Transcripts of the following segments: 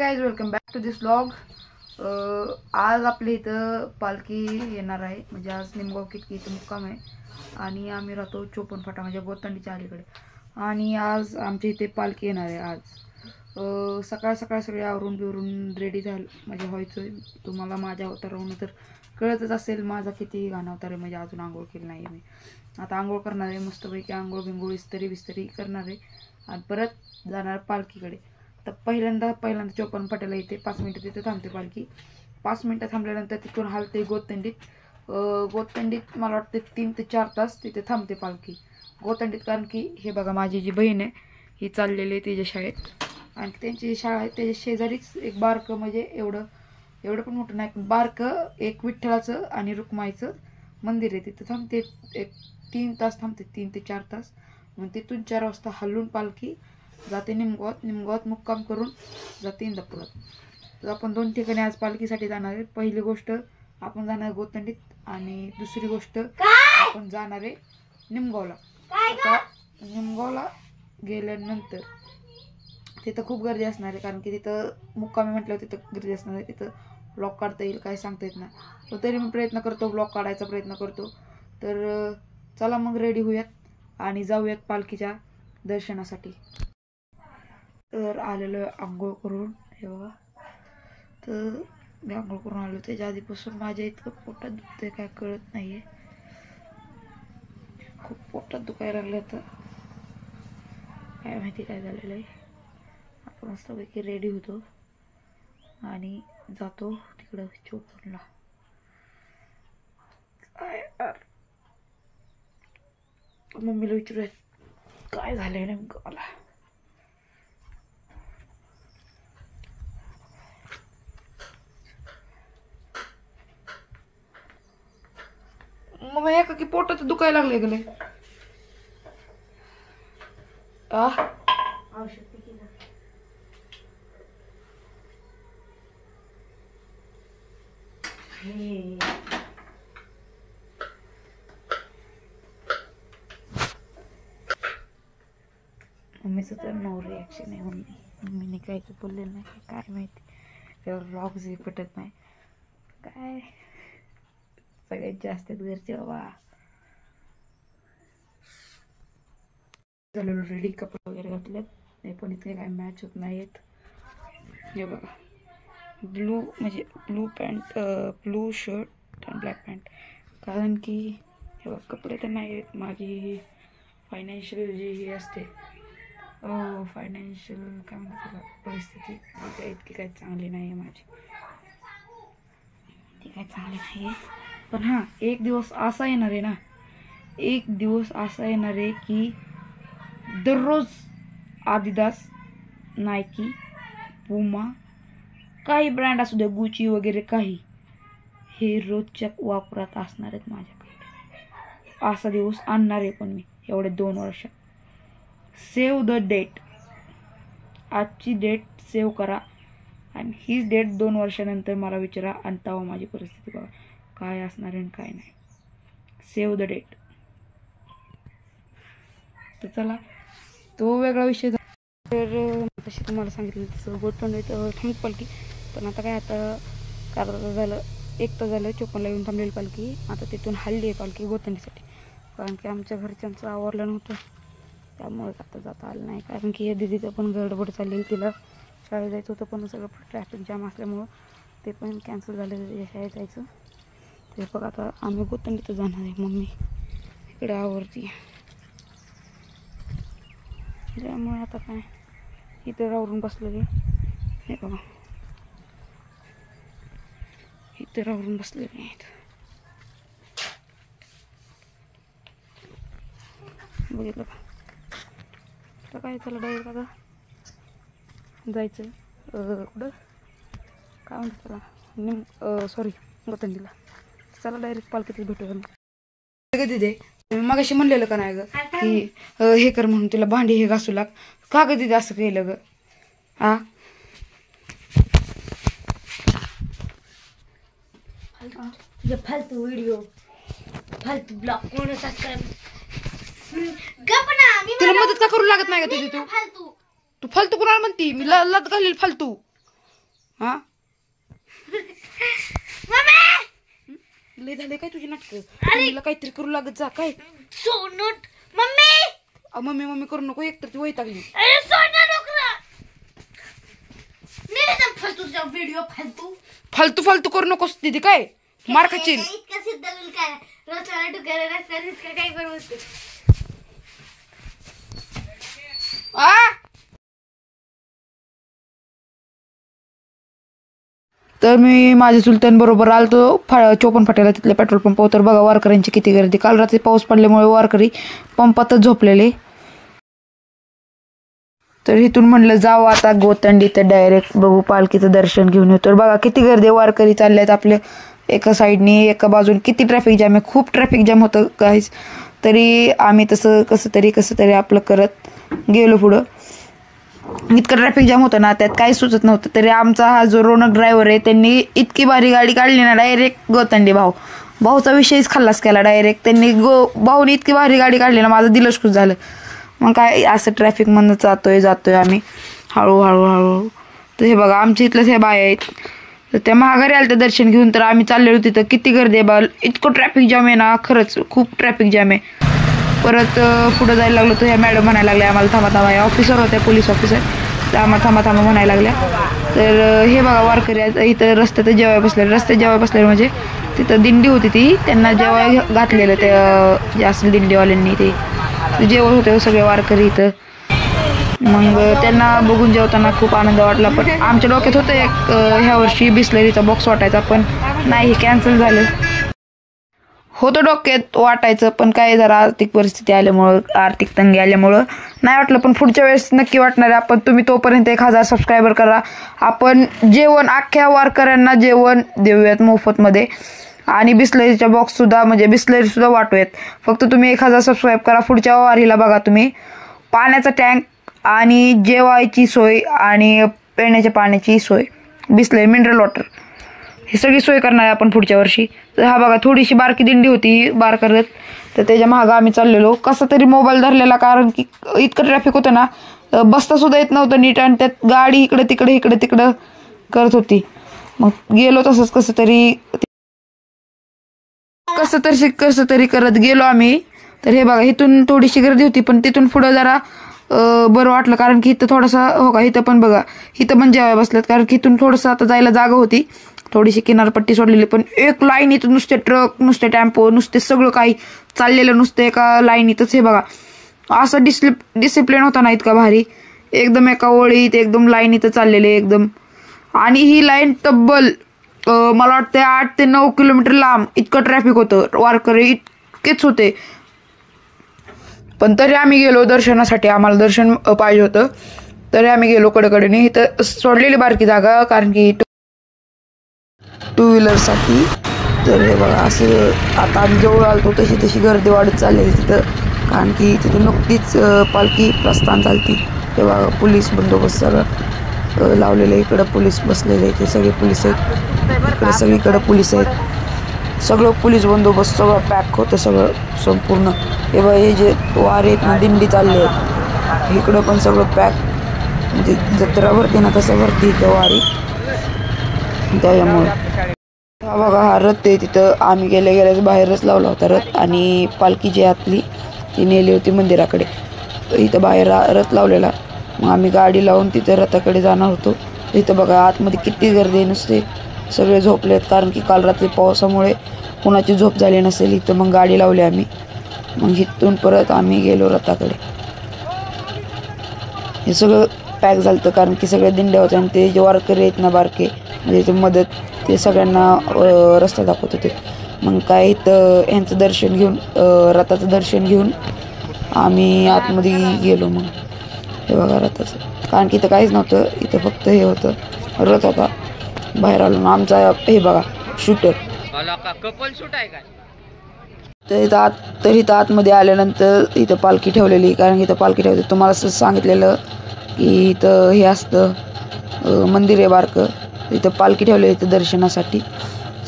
Guys, welcome back to this vlog. आज आपल्या इथं पालखी येणार आहे. म्हणजे आज निमगाव किटकी इथं मुक्काम आहे आणि आम्ही राहतो 54 फाटा म्हणजे गोतंडीच्या अलीकडे. आणि आज आमच्या इथे पालखी येणार आहे. आज सकाळ सकाळ सगळे आवरून बिवरून रेडी झालं म्हणजे व्हायचं. तुम्हाला माझ्या अवतारावरून तर कळतच असेल माझा किती घाण अवतार आहे. म्हणजे अजून आंघोळ केली नाही मी. आता आंघोळ करणार आहे, मस्तपैकी आंघोळ बिंघोळ इस्त्री करणार आहे आणि परत जाणार पालखीकडे. तर पहिल्यांदा 54 फाट्याला येते, 5 मिनटं तिथे थांबते पालखी. 5 मिनटं थांबल्यानंतर तिथून हलते गोतंडीत. गोतंडीत मला वाटते 3 ते 4 तास तिथे थांबते पालखी गोतंडीत. कारण की हे बघा, माझी जी बहीण आहे ही चाललेली आहे तिच्या शाळेत आणि त्यांची शाळा आहे त्याच्या शेजारीच एक बारकं, म्हणजे एवढं पण मोठं नाही पण बारकं एक विठ्ठलाचं आणि रुक्माईचं मंदिर आहे. तिथं थांबते एक 3 तास थांबते, 3 ते 4 तास. मग तिथून 4 वाजता हलून पालखी जाते निमगावात मुक्काम करून जाते इंदापुरात. तर आपण 2 ठिकाणी आज पालखीसाठी जाणार आहे. पहिली गोष्ट आपण जाणार आहे गोतंडीत आणि दुसरी गोष्ट आपण जाणार आहे निमगावला. आता निमगावला गेल्यानंतर तिथं खूप गर्दी असणार आहे, कारण की तिथं मुक्कामी म्हटल्यावर तिथं गर्दी असणार आहे. तिथं ब्लॉग काढता येईल काय सांगता येत नाही, पण तरी मी प्रयत्न करतो, ब्लॉग काढायचा प्रयत्न करतो. तर चला मग रेडी होऊयात आणि जाऊयात पालखीच्या दर्शनासाठी. तर आलेलो आंघोळ करून, हे बघा. तर मी आंघोळ करून आलो. त्याच्या आधीपासून माझ्या इतकं पोटात दुखतंय काय कळत नाही आहे. खूप पोटात दुखायला लागलं. तर काय माहिती काय झालेलं आहे. आपण मस्तपैकी रेडी होतो आणि जातो तिकडं 54ला. मम्मीला विचारूयात काय झालंय नेमकं मला. मग एका की पोटात दुखायला लागले गेले. औषध पिकी ना. मम्मीचं तर नो रिॲक्शन आहे. मम्मीने काही बोललेलं नाही, काय माहिती. त्यावर व्लॉग्स हे पटत नाही काय. सगळ्यात जास्त घरचे बाबा. झालेलो रेडी, कपडे वगैरे घातलेत. ते पण इथे काय मॅच होत नाहीत. हे बघा, ब्लू पॅन्ट, ब्लू शर्ट आणि ब्लॅक पॅन्ट. कारण की हे बघा कपडे तर नाही आहेत. माझी फायनान्शियल जी ही असते, फायनान्शियल काय म्हणतात परिस्थिती, ती इतकी काही चांगली नाही आहे माझी. ती काही चांगली नाही आहे. पण हां, एक दिवस असा येणार आहे ना, एक दिवस असा येणार आहे की दररोज आदिदास, नायकी, पुमा, काही ब्रँड असू द्या, गुची वगैरे काही, हे रोजच्या वापरात असणार आहेत माझ्याकडे. असा दिवस आणणार आहे पण मी एवढे 2 वर्ष. Save the date. आजची डेट सेव्ह करा आणि हीच डेट 2 वर्षानंतर मला विचारा आणि तेव्हा माझी परिस्थिती बघा काय असणार आहे काय नाही. Save the date. तर चला, तो वेगळा विषय. तर तशी तुम्हाला सांगितलं तसं गोतंडीत थांब पालखी. पण आता काय, आता अर्धा झालं, 1 तास झालं 54ला येऊन थांबलेली पालखी. आता तिथून हल्ली आहे पालखी गोतंडीसाठी. कारण की आमच्या घरच्यांचं आवरलं नव्हतं, त्यामुळे आता जाता आलं नाही. कारण की या दिदीचं पण गडबड चाललेली, तिला शाळेत जायचं होतं पण सगळं ट्रॅफिक जाम असल्यामुळं ते पण कॅन्सल झालं त्याच्या शाळेत जायचं. ते बघा, आता आम्ही गोतंडीत जाणार आहे. मम्मी इकडे आवरती, त्यामुळे आता काय इथं रावरून बसलेले. हे बघा, इथं रावरून बसलेले आहेत. बघितलं का. आता काय, चला डायरेक्ट आता जायचं कुठं काय म्हणतात त्याला, सॉरी गोतंडीला. चला डायरेक्ट पालखीतच भेटूया. कधी दे मी मगाशी म्हणलेलं का नाही ग की हे कर म्हणून, तुला भांडी हे घासू लाग. का ग दिदी असं केलं ग? हा, फालतू व्हिडिओ, फालतू ब्लॉग कोण सबस्क्राइब. तुला मदत का करू लागत नाही का तुझी? तू फालतू कुणाला म्हणती? मी लत घालील फालतू. हा लय झाले काय तुझी नाटक तिला काहीतरी करू लागत जा काय सोनट मम्मी मम्मी मम्मी करू नको एकतर ती वैतागली अरे सोना डोकरा नाही ना फालतूचा व्हिडिओ फालतू फालतू करू नकोस दीदी काय मार खाशील इतका सिद्ध काय रस्त्याला डुकरे रस्त्याला इतका काय करू असते आ तर मी माझ्या चुलत्यांबरोबर आलतो 54 फाट्याला तिथल्या पेट्रोल पंपावर. तर बघा वारकऱ्यांची किती गर्दी. काल रात्री पाऊस पडल्यामुळे वारकरी पंपातच झोपलेले. तर इथून म्हणलं जाऊ आता गोतंडी तर डायरेक्ट बघू पालखीचं दर्शन घेऊन येतो. तर बघा किती गर्दी वारकरी चालले आहेत आपल्या एका साईडनी एका बाजून. किती ट्रॅफिक जाम आहे, खूप ट्रॅफिक जाम होतं काहीच. तरी आम्ही तसं कसं तरी आपलं करत गेलो पुढं. इतकं ट्रॅफिक जाम होतं ना त्यात काही सुचत नव्हतं. तरी आमचा हा जो रोनक ड्रायव्हर आहे त्यांनी इतकी भारी गाडी काढली ना डायरेक्ट गोतंडी भाऊचा विषयच खल्लास केला डायरेक्ट. त्यांनी भाऊने इतकी भारी गाडी काढली ना माझं दिलंच खुश झालं. मग काय असं ट्रॅफिकमधनं जातोय आम्ही हळूहळू. तर हे बघा आमच्या इथलंच हे बाय आहेत. तर त्या महागारी आल्या दर्शन घेऊन. तर आम्ही चाललेलो तिथं किती गर्दी आहे बा. इतकं ट्रॅफिक जाम आहे ना खरंच खूप ट्रॅफिक जाम आहे. परत पुढं जायला लागलो तर ह्या मॅडम म्हणायला लागल्या आम्हाला थांबा या ऑफिसर होत्या पोलीस ऑफिसर. तर आम्हाला थांबा म्हणायला लागल्या. तर हे बघा वारकरी इथं रस्त्यात जेवाय बसलेले म्हणजे तिथं दिंडी होती ती त्यांना जेवाय घातलेलं त्या जे असेल दिंडीवाल्यांनी ते जेवण होते सगळे वारकरी इथं. मग त्यांना बघून जेवताना खूप आनंद वाटला. पण आमच्या डोक्यात होतं एक ह्या वर्षी बिस्लरीचा बॉक्स वाटायचा पण नाही कॅन्सल झालं. होतं डोक्यात वाटायचं पण काय जरा आर्थिक परिस्थिती आल्यामुळं आर्थिक तंगी आल्यामुळं नाही वाटलं. पण पुढच्या वेळेस नक्की वाटणार आहे. आपण तुम्ही तोपर्यंत 1000 सबस्क्रायबर करा. आपण जेवण अख्ख्या वारकऱ्यांना जेवण देऊयात मोफतमध्ये. आणि बिस्लरीचा बॉक्स सुद्धा म्हणजे बिस्लरी सुद्धा वाटूयात. फक्त तुम्ही 1000 सबस्क्राईब करा. पुढच्या वारीला बघा तुम्ही पाण्याचा टँक आणि जेवायची सोय आणि पिण्याच्या पाण्याची सोय बिस्लरी मिनरल वॉटर ही सगळी सोय करणार आहे आपण पुढच्या वर्षी. तर हा बघा थोडीशी बारकी दिंडी होती बार करत. तर त्याच्या मागं आम्ही चाललेलो. कसा तरी मोबाईल धरलेला कारण की इतकं ट्रॅफिक होतं ना बसता सुद्धा येत नव्हतं नीट. आणि त्यात गाडी इकडे तिकडं करत होती. मग गेलो तसंच कसं तरी करत गेलो आम्ही. तर हे बघा इथून थोडीशी गर्दी होती पण तिथून पुढं जरा बरं वाटलं कारण की इथं थोडंसं हो का इथं पण बघा इथं पण जेवाय बसल्यात कारण की इथून थोडंसं आता जायला जागा होती. थोडीशी किनारपट्टी सोडलेली पण एक लाईन इथं नुसते ट्रक नुसते टेम्पो नुसते सगळं काही चाललेलं नुसतं एका लाईनीतच. हे बघा असं डिसिप्लिन होता ना इतका भारी. एकदम एका ओळीत एकदम लाईनीत चाललेले एकदम. आणि ही लाईन तब्बल मला वाटतं 8 ते 9 किलोमीटर लांब इतकं ट्रॅफिक होतं. वारकरी इतकेच होते. पण तरी आम्ही गेलो दर्शनासाठी. आम्हाला दर्शन पाहिजे होतं तरी आम्ही गेलो कडेकडेने. इथं सोडलेली बारकी जागा कारण की 2 व्हीलरसाठी. तर हे बघा असं आता आम्ही जवळ आलतो तशी गर्दी वाढत चाललेली तिथं कारण की तिथं नुकतीच पालखी प्रस्थान चालती. ते बघा पोलीस बंदोबस्त सगळं लावलेलं. इकडं पोलीस बसलेले ते सगळे पोलीस आहेत. इकडे सगळीकडे पोलीस आहेत. सगळं पोलीस बंदोबस्त सगळं पॅक होतं सगळं संपूर्ण. हे बघा हे जे वारे दिंडी चालले आहेत इकडं पण सगळं पॅक म्हणजे जत्रा भरते ना तसं भरती इथं वारी. त्याच्यामुळे हा बघा हा रथ आहे तिथं आम्ही गेल्याच बाहेरच लावला होता रथ. आणि पालखी जी आतली ती नेली होती मंदिराकडे. तर इथं बाहेर रथ लावलेला. मग आम्ही गाडी लावून तिथं रथाकडे जाणार होतो. इथं बघा आतमध्ये किती गर्दी नसते सगळे झोपलेत कारण की काल रात्री पावसामुळे कोणाची झोप झाली नसेल. इथं मग गाडी लावली आम्ही. मग इथून परत आम्ही गेलो रथाकडे. हे सगळं पॅक झालं कारण की सगळे दिंड्या होत्या आणि ते जे वारकरी आहेत ना बारके म्हणजे ते मदत ते सगळ्यांना रस्ता दाखवत होते. मग काय इथं ह्यांचं दर्शन घेऊन रथाचं दर्शन घेऊन आम्ही आतमध्ये गेलो. मग हे बघा रथाचं कारण की इथं काहीच नव्हतं. इथं फक्त हे होतं रथ होता. बाहेर आलो ना आमचा हे बघा शूटर कपल शूट आहे काय. तर इथं आतमध्ये आल्यानंतर इथं पालखी ठेवलेली कारण की इथं पालखी ठेवते. तुम्हाला असं सांगितलेलं की इथं हे असतं मंदिर आहे बारकं. इथं पालखी ठेवलेली इथं दर्शनासाठी.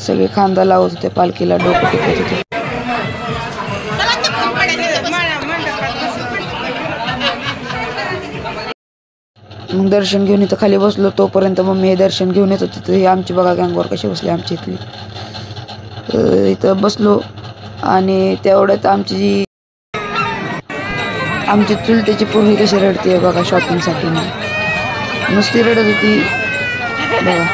सगळे खांदा लावत होते पालखीला डोकं टेकत होते. मग दर्शन घेऊन इथं खाली बसलो. तोपर्यंत मम्मी हे दर्शन घेऊन येत होती. तर हे आमची बघा गँगवर कशी बसली आमची इथली. इथं बसलो आणि तेवढ्यात आमची चुलत्याची पोरगी कशी रडते बघा शॉपिंगसाठी. नुसती रडत होती बघा.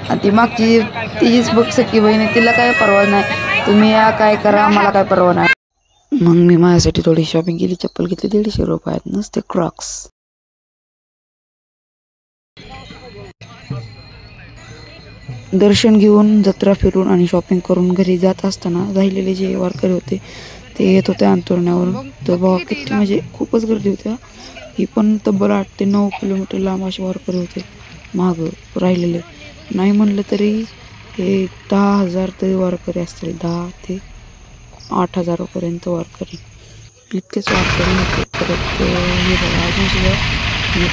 आणि ती मागची तिचीच बघ सख्खी बहीण आहे, तिला काय परवा नाही. तुम्ही या काय करा, मला काय परवा नाही. मग मी माझ्यासाठी थोडी शॉपिंग केली. चप्पल घेतली 150 रुपयात, नुसते क्रॉक्स. दर्शन घेऊन जत्रा फिरून आणि शॉपिंग करून घरी जात असताना राहिलेले जे वारकरी होते ते येत होते अंतुरण्यावरून. तर बघा किती म्हणजे खूपच गर्दी होती. ही पण तब्बल 8 ते 9 किलोमीटर लांब असे वारकरी होते मागं राहिलेले. नाही म्हणलं तरी हे 10,000 तरी वारकरी असतील. 10 ते 8,000 पर्यंत वारकरी, इतकेच वारकरी होते. परत हे बघा अजून सुद्धा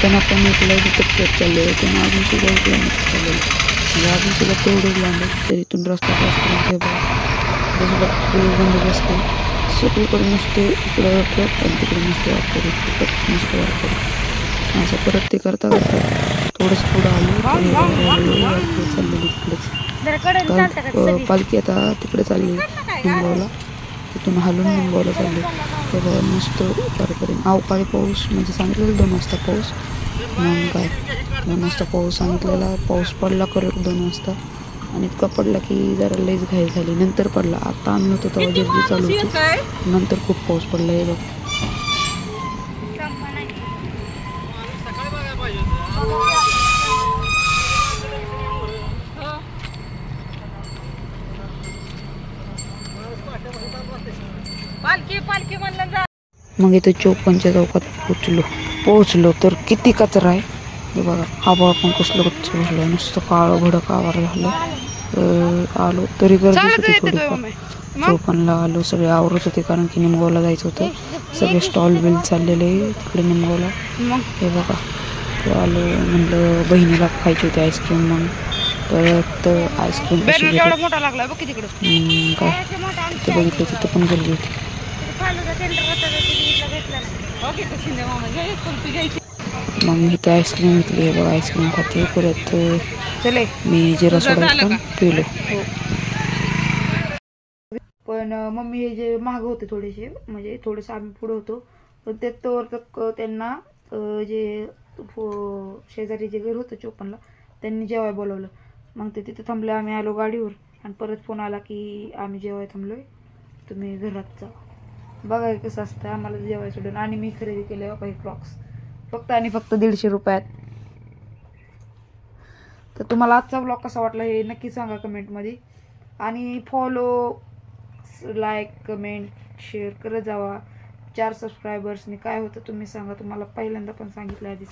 त्यांना पण इकडे तिथं चालले होते. त्यांना अजून सुद्धा इकडे चाललेलं म्हणजे अजून सुद्धा तेवढंच लांब आहे. तर इथून रस्ता क्रॉस हे बघा बंद असते. सगळीकडे नुसते इकडं ट्रक आणि तिकडे नुसते वारकरी, तिकडे नुसते वारकरी असं परत ते करता करता थोडंसं पुढं आलो. चाललेली तिकडेच पालखी आता तिकडे चालली निमगावला. तिथून हलून निमगावला चालली. तेव्हा मस्त वारकरी. अवकाळी पाऊस म्हणजे सांगितलेलं 2 वाजता पाऊस. मग काय 2 वाजता पाऊस सांगितलेला. पाऊस पडला करेक्ट 2 वाजता आणि इतका पडला की जरा लईच घाई झाली. नंतर पडला. आता आणलं होतं तेव्हा जर्दी चालू होती. नंतर खूप पाऊस पडला. हे बघ मग इथं 54च्या चौकात पोहोचलो तर किती कचरा आहे हे बघा. आभाळ पण कसलं गच्च भरलं, नुसतं काळं भडक आभाळ झालं. आलो तरी गर्दीच होती थोडीफार. 54ला आलो, सगळे आवरत होते कारण की निमगावला जायचं होतं. सगळे स्टॉल बिल चाललेले तिकडे निमगावला. हे बघा आलो, म्हणलं बहिणीला खायची होती आईस्क्रीम. मग परत आईस्क्रीम कशी काय तिथे बघितलं तिथं पण गर्दी होती. मग मी ते आईस्क्रीम घेतली. हे बघा आईस्क्रीम खाते. परत मी जिरा सोडा पण पिलो. पण मम्मी हे जे महाग होते थोडेसे, म्हणजे थोडेसे आम्ही पुढे होतो पण त्यावर त्यांना जे शेजारी जे घर होतं 54ला त्यांनी जेवाय बोलवलं. मग ते तिथे थांबले. आम्ही आलो गाडीवर आणि परत फोन आला की आम्ही जेवाय थांबलोय, तुम्ही घरात जा. बघा कसं असतं. आम्हाला जेवाय सोडून आणि मी खरेदी केले काही क्रॉक्स फक्त आणि फक्त 150 रुपयात. तर तुम्हाला आजचा ब्लॉग कसा वाटला हे नक्की सांगा कमेंटमध्ये. आणि फॉलो, लाईक, कमेंट, शेअर करत जावा. 4 सबस्क्रायबर्सनी काय होतं तुम्ही सांगा. तुम्हाला पहिल्यांदा पण सांगितलं आधीच.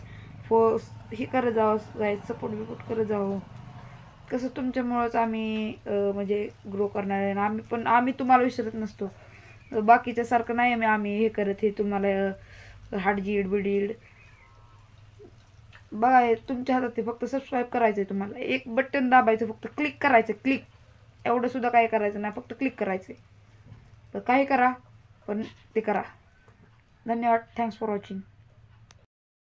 हे करत जावं, सपोर्ट करत जावं. कसं तुमच्यामुळंच आम्ही म्हणजे ग्रो करणार आहे. आणि आम्ही तुम्हाला विसरत नसतो. बाकीच्या सारखं नाही आम्ही हे करत हे तुम्हाला हाडजीड बिडीड बघा. तुमच्या हातात फक्त सबस्क्राईब करायचं आहे. तुम्हाला एक बटन दाबायचं, फक्त क्लिक करायचं. क्लिक एवढं सुद्धा काय करायचं नाही, फक्त क्लिक करायचं. तर काही करा पण ते करा. धन्यवाद. Thanks for watching.